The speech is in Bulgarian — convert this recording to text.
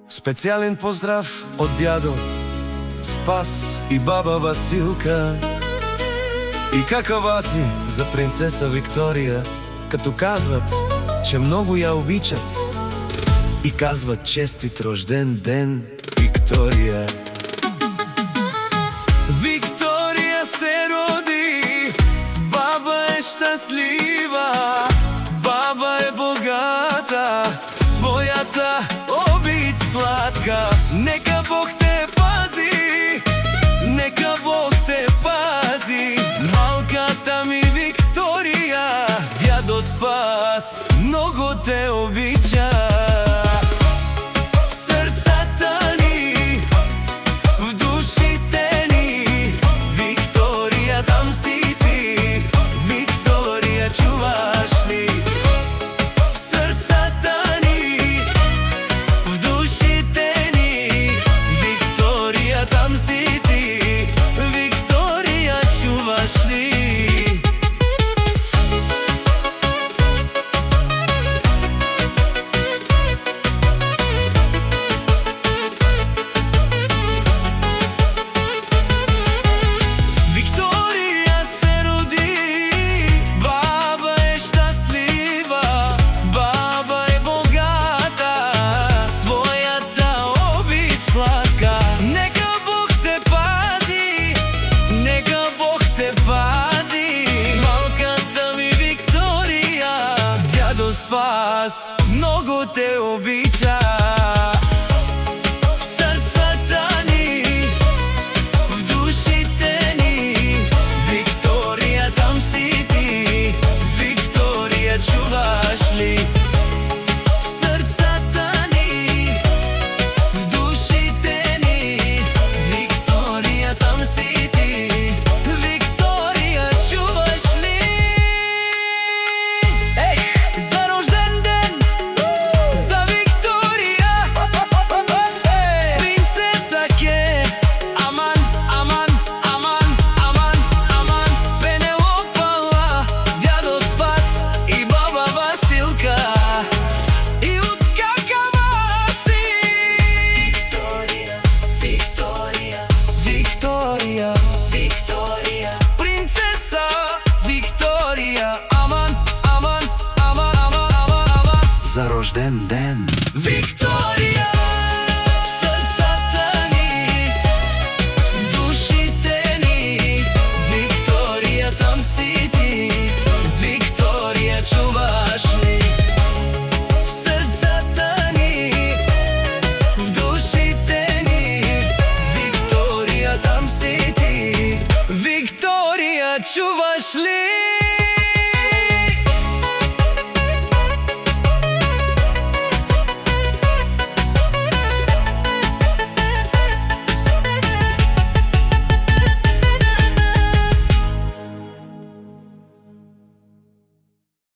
Специјален поздрав од дјадо Спас и баба Василка. И кака васи за принцеса Викторија, като казват, че многу ја обичат. И казват честит рожден ден, Викторија. Викторија се роди, баба е щастлива, баба е богата, с твојата обич сладка. Нека Бог те пази, нека Бог те пази, малката ми Викторија. Дјадо Спас многу те обича. В срцата ни, в душите ни, Викторија, там си ти. Викторија, чуваш ли? В срцата ни, в душите ни, Викторија, там си ти. Викторија, чуваш ли? Спас многу те обича. В срцата ни, в душите ни, Викторија, там си ти. Викторија, чуваш ли? В срцата ни, в душите ни, Викторија, там си ти. Викторија, чуваш ли? Викторија, принцеса Викторија, аман, аман, аман, аман, аман, аман. За рожден ден, Викторија. Срцата ни, в душите ни, Викторија, там си ти. Викторија, чуваш ли? В срцата ни, в душите ни, Викторија, там си ти. Викторија, чуваш ли?